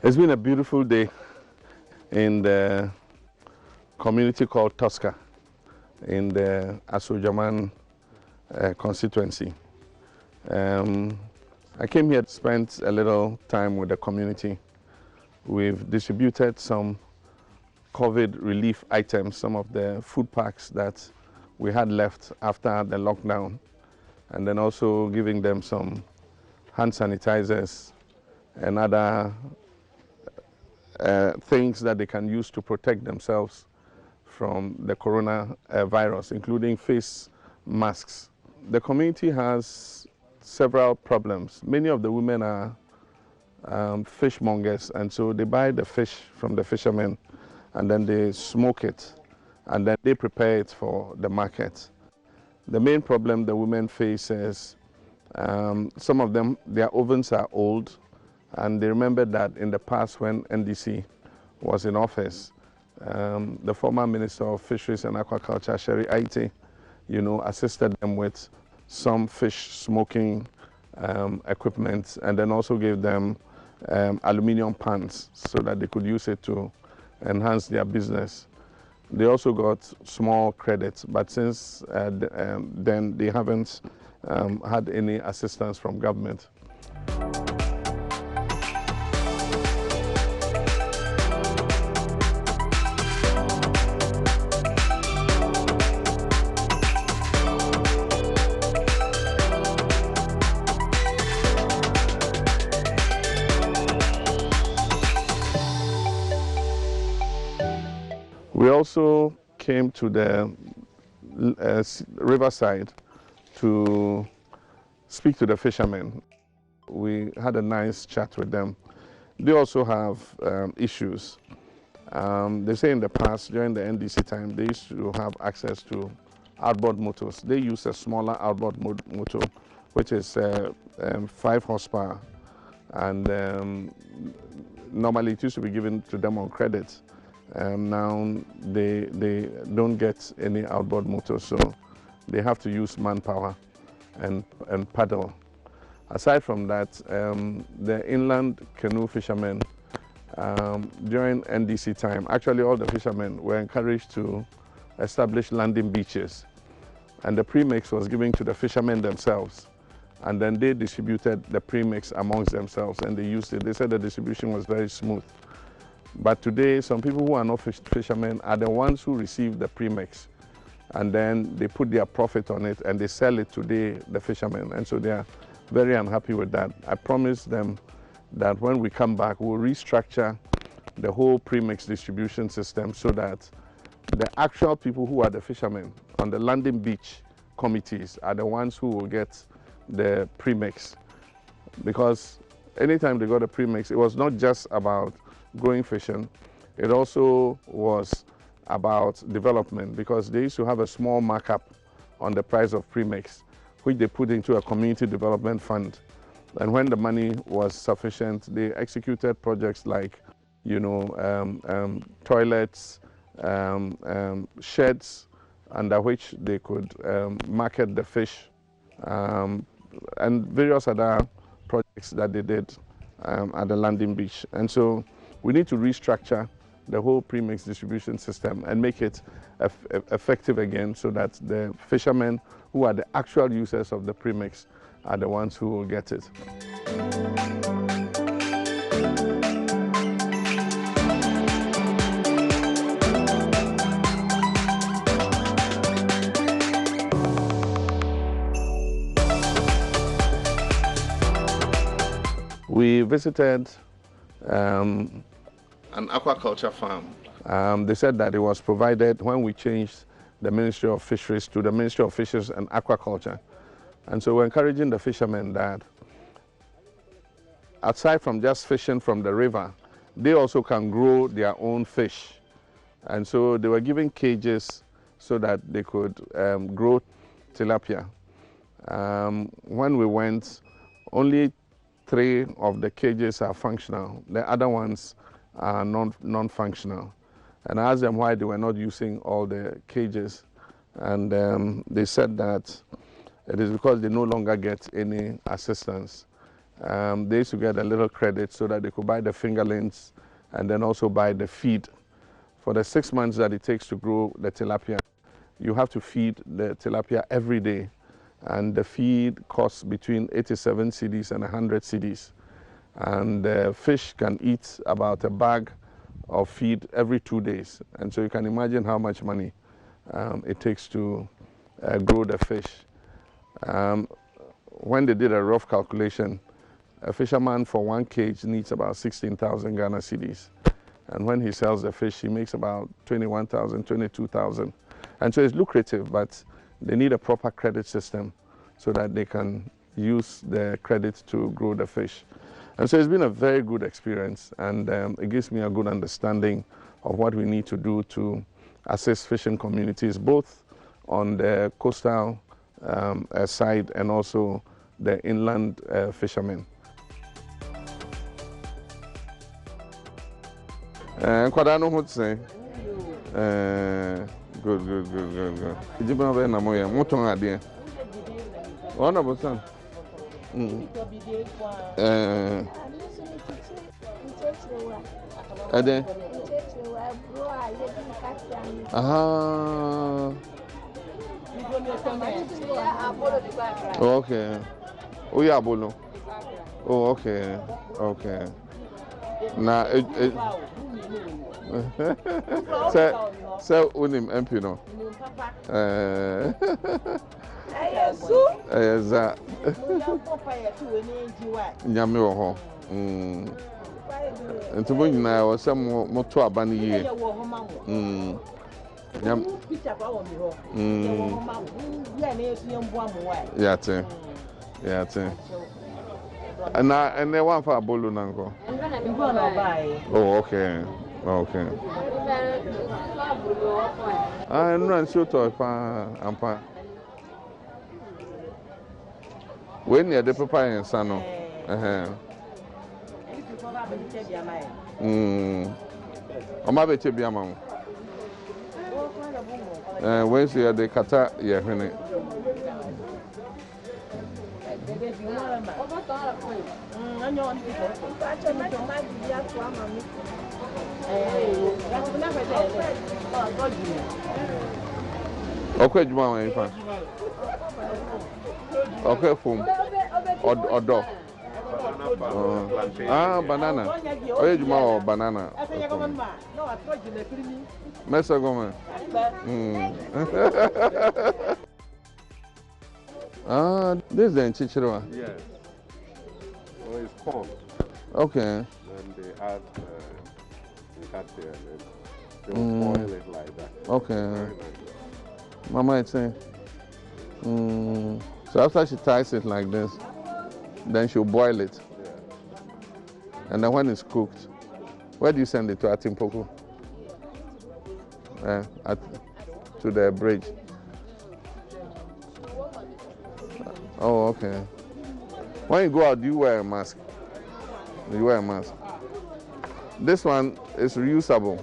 It's been a beautiful day in the community called Tosca in the Asojaman constituency. I came here to spend a little time with the community. We've distributed some COVID relief items, some of the food packs that we had left after the lockdown, and then also giving them some hand sanitizers and other things that they can use to protect themselves from the coronavirus, including face masks. The community has several problems. Many of the women are fishmongers, and so they buy the fish from the fishermen and then they smoke it and then they prepare it for the market. The main problem the women face is some of them, their ovens are old, and they remember that in the past when NDC was in office, the former Minister of Fisheries and Aquaculture, Sherry Aite, assisted them with some fish smoking equipment, and then also gave them aluminium pans so that they could use it to enhance their business. They also got small credits, but since then they haven't had any assistance from government. We also came to the riverside to speak to the fishermen. We had a nice chat with them. They also have issues. They say in the past, during the NDC time, they used to have access to outboard motors. They use a smaller outboard motor, which is 5 horsepower. And normally it used to be given to them on credit. Now they don't get any outboard motor, so they have to use manpower and paddle. Aside from that, the inland canoe fishermen, during NDC time, actually all the fishermen were encouraged to establish landing beaches, and the premix was given to the fishermen themselves, and then they distributed the premix amongst themselves and they used it. They said the distribution was very smooth. But today, some people who are not fishermen are the ones who receive the premix, and then they put their profit on it and they sell it to the fishermen, and so they are very unhappy with that. I promised them that when we come back, we'll restructure the whole premix distribution system so that the actual people who are the fishermen on the landing beach committees are the ones who will get the premix. Because anytime they got a premix, it was not just about growing fishing, it also was about development, because they used to have a small markup on the price of premix, which they put into a community development fund. And when the money was sufficient, they executed projects like, toilets, sheds under which they could market the fish, and various other projects that they did at the landing beach. And so we need to restructure the whole premix distribution system and make it effective again, so that the fishermen who are the actual users of the premix are the ones who will get it. We visited an aquaculture farm. They said that it was provided when we changed the Ministry of Fisheries to the Ministry of Fisheries and Aquaculture. And so we're encouraging the fishermen that aside from just fishing from the river, they also can grow their own fish. And so they were given cages so that they could grow tilapia. When we went, only 3 of the cages are functional. The other ones are non-functional. And I asked them why they were not using all the cages. And they said that it is because they no longer get any assistance. they used to get a little credit so that they could buy the fingerlings and then also buy the feed. For the 6 months that it takes to grow the tilapia, you have to feed the tilapia every day. And the feed costs between 87 cedis and 100 cedis. And the fish can eat about a bag of feed every 2 days. And so you can imagine how much money it takes to grow the fish. When they did a rough calculation, a fisherman for 1 cage needs about 16,000 Ghana cedis. And when he sells the fish, he makes about 21,000, 22,000. And so it's lucrative, but they need a proper credit system so that they can use the credit to grow the fish. And so it's been a very good experience, and it gives me a good understanding of what we need to do to assist fishing communities, both on the coastal side and also the inland fishermen. Kwada no what say? Good. Ijiba be na moya moton ade. Ona bosan. Ade. Aha. Okay. Oh yeah, bolo. Oh okay. Na so unim MP no. Za. Nyame wo ho. Ntubo nyina wo se moto aba ne yie. Yate. And they want for a bolo nango. Oh, okay. I'm not sure to ampa. When you're the papa and son. I'm a bit of Yamam. When you are the kata, yeah, okay, Juma, okay, foam or dog. Banana. Oh, Juma or banana. Mesa Goma. This is the Chichiro. Yes. Oh, it's corn. Okay. Then they add there and they'll boil it like that. Okay. Very nice. Mama, it's saying. So after she ties it like this, then she'll boil it. Yeah. And then when it's cooked, where do you send it to? Atimpoku? To the bridge. Oh, okay. When you go out, do you wear a mask? You wear a mask. This one is reusable.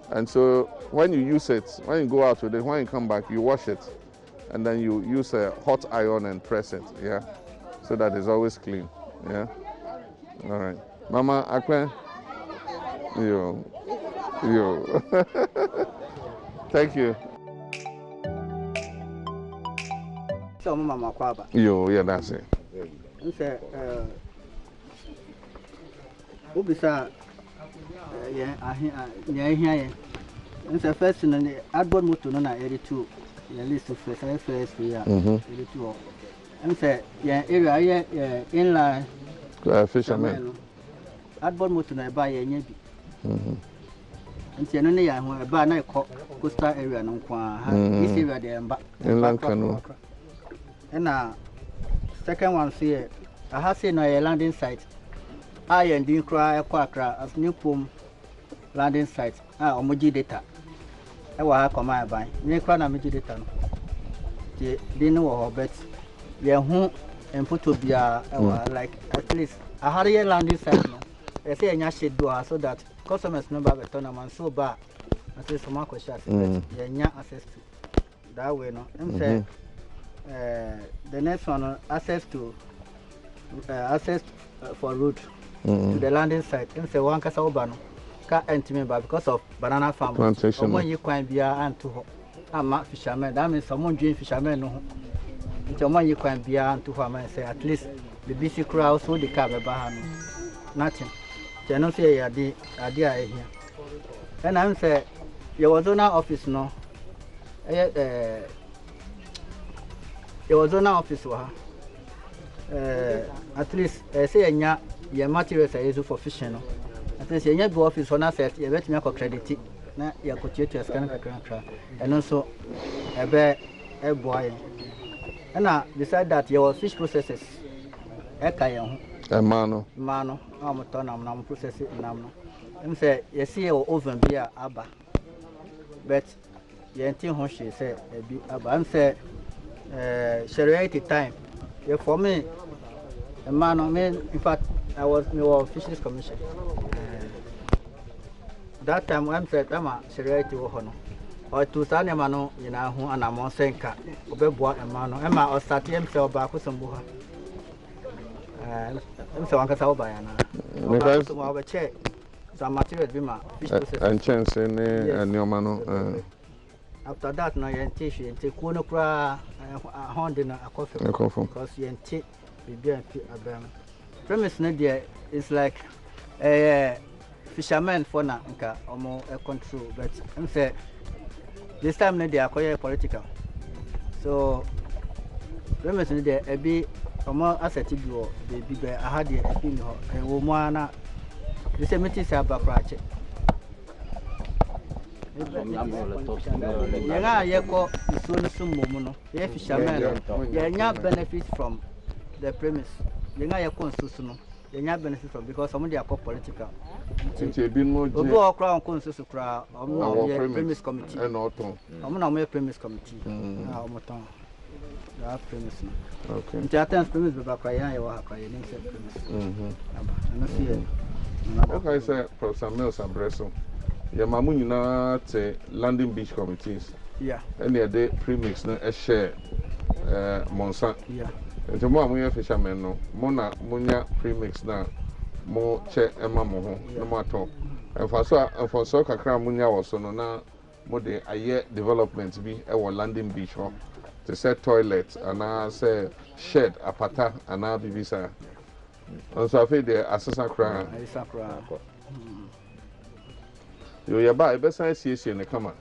And so when you use it, when you go out with it, when you come back, you wash it. And then you use a hot iron and press it, yeah? So that it's always clean, yeah? All right. Mama, Akwe? Yo. Thank you. So Mama Kwaba. Yo, yeah, that's it. Ubisa yeah, first in the outboard motor na 82 ya list of first yeah 82 and say yeah area inline fishermen outboard motor na buy ya nyabi nti no ne ya ho ba na coastal area no kwa this area dey mba inland canoe and second one say I have seen a landing site. I and the cry Aquaculture as new pom landing site. Omoji data. I will have come by. Near Crana data. The dinner or bet. Yeah, who and put to be like at least a higher landing site. I say a should do so that customers know about the tournament so bad. I say some market shots. Yeah, access to that way. No, I'm saying the next one access to access for road to the landing site. And say one kasa obano ka entime ba because of banana farm. Plantation. Someone you kwan bia anto ho. Ama fishermen. That means someone doing fishermen no ho. Someone you kwan bia anto ho man say at least the BC crowd so the car be ba no. Nothing. They no say yadi idea here. And I'm say your zonal office no. Your zonal office wa. At least say your materials are used for fishing. No? At least your office for now set, you bet me a credit. Na your coach scan and also a bear a boy. And beside that, your fish processes a kayan. A mano, I'm a ton of processing. I'm say, you see your oven beer abba. But you ain't home, she said, a bit abba. I'm say, share time. Yeah, for me, a man on me, in fact, I was no fisheries commission. That time I'm said, I'm a seriety honor. Or to Sanamano, you know, who and I'm on Senka, Obeboa and Mano, Emma or Sati himself back with some boha. I'm so Uncle Salbayana. Because our chair, some materials be my fish and chance and your mano. After that, no, you teach you take Kunokra, a horn dinner, a coffee, because you take be a Premix Nadia is like a fisherman for now, or more a control. But I'm saying this time Nadia acquire political. So Premix Nadia a bit or more asset to do, baby, I had a female, a woman. The same thing is about project. Benefit from the premise. You benefit from because somebody are political. Crown consensus crowd premise committee and auto. I'm not premise committee. Premise. Okay. Premise okay, sir, Professor Mills and Bresso. Your mamu te landing beach committees. Yeah. And the day premix no a share Monsan. Yeah. And to more we fishermen no. Mona munya premix na mo che emma mo no matter. And for so kakra munya was no na mo de aye development bi e landing beach ho. To set toilets and say shed apata and bibisa. And so I feel the assassin cry. You buy best ICC in the common.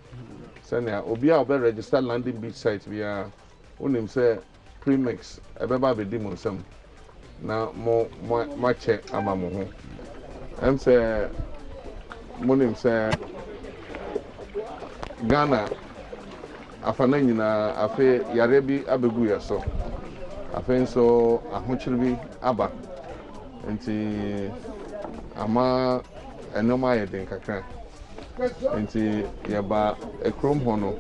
Sanya Obia be registered landing beach site via unim say premix a baby demon some. Now more check amamu. I'm say Munim say Ghana afana nyina afi yarebi abegu yaso. Afen so ahunchirbi aba. Enti ama enoma yeden kakra. Enti yeba ekrom hono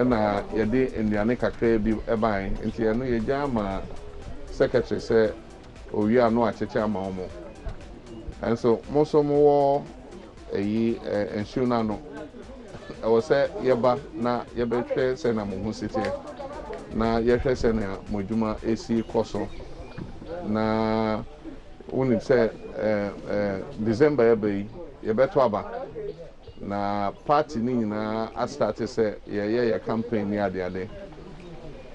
na yede enduane kakra bi eban enti eno yeja ma secretary say owi anu acheche ama omo and so moso mo eyi ensuna no I was say yeba na yebetwe say na mo hu sitie na yehwe say na modwuma esi koso na unim say December yebeto aba na party ni nyina a start say ye campaign ni ade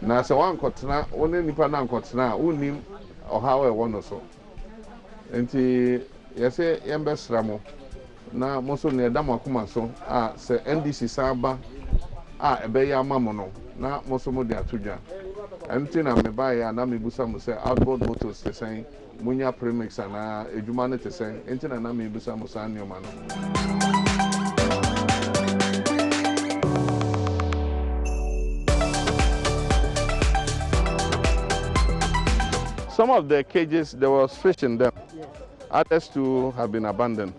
na se wan kotena woni nipa na nkotena unim ohawe wono so enti ye say yembesra mo na moso ne da makoma so a se NDC saba a ebe ya mamo no na moso mo de atodwa enti na me ba ya na me busa mo say outboard motors te sen munya premix na edwuma ne te sen enti na me busa mo san nioma no. Some of the cages, there was fish in them. Yes. Others too have been abandoned.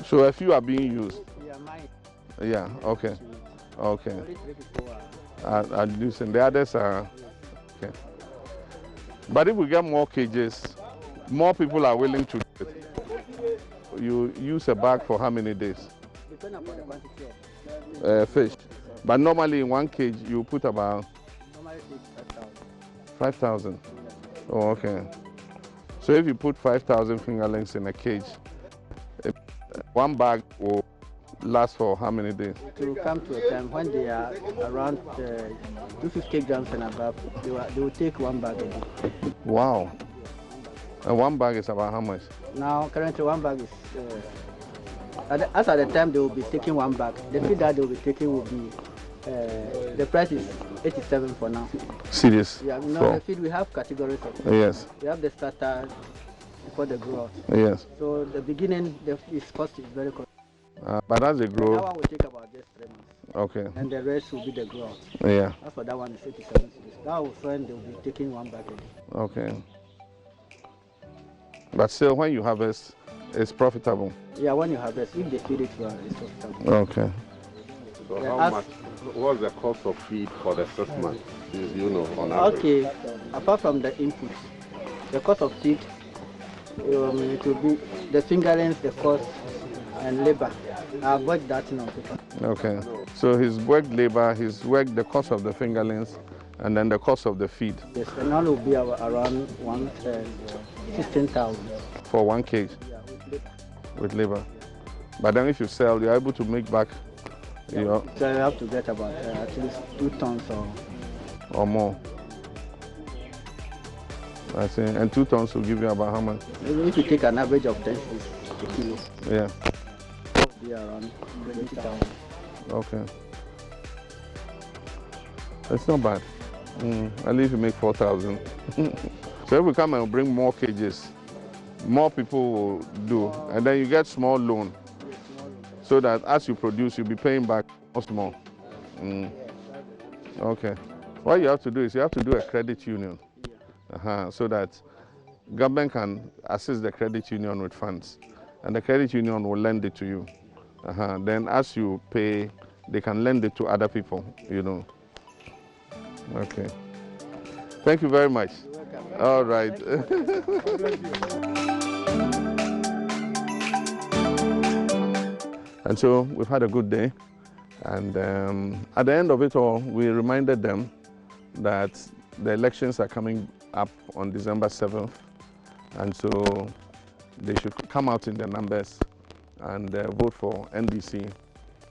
So a few are being used. Yeah, mine. Yeah, okay. Okay. Are using the others are okay. But if we get more cages, more people are willing to do it. You use a bag for how many days? Depending upon the quantity of fish. But normally in one cage you put about 5,000. Oh, okay. So if you put 5,000 fingerlings in a cage, one bag will last for how many days? It will come to a time when they are around 250 grams and above, they will take one bag a day. Wow. And one bag is about how much? Now, currently one bag is, as at the time they will be taking one bag, the feed that they will be taking will be, the price is 87 for now. Serious? Yeah, the feed we have categories of. Yes. We have the starter before the grow out. Yes. So the beginning, its cost is very costly. But as they grow. That one will take about just 3 months. Okay. And the rest will be the grow out. Yeah. As for that one, is 87 cedis. That will when they will be taking one bag a day. Okay. But still, when you harvest, it's profitable. Yeah, when you harvest, if they feed it well, it's profitable. Okay. So how much? What's the cost of feed for the 6 months? You know, on average. Okay. Apart from the inputs, the cost of feed, it will be the fingerlings, the cost, and labor. I've worked that in on paper. Okay. So his work labor, his work, the cost of the fingerlings, and then the cost of the feed. Yes, and all will be around 16,000. For one cage? Yeah, with labor. With labor. But then if you sell, you're able to make back your... So you have to get about at least 2 tons or more. I see. And 2 tons will give you about how much? If you take an average of 10 cedis a kilo. Yeah. It will be around 20,000. Okay. It's not bad. At least you make 4,000. So if we come and bring more cages, more people will do. And then you get small loan. So that as you produce, you'll be paying back small. Okay. What you have to do is you have to do a credit union. So that government can assist the credit union with funds. And the credit union will lend it to you. Then as you pay, they can lend it to other people, you know. Okay. Thank you very much. All right. And so we've had a good day. And at the end of it all, we reminded them that the elections are coming up on December 7th. And so they should come out in their numbers and vote for NDC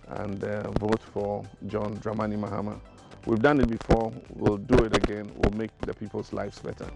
and vote for John Dramani Mahama. We've done it before, we'll do it again, we'll make the people's lives better.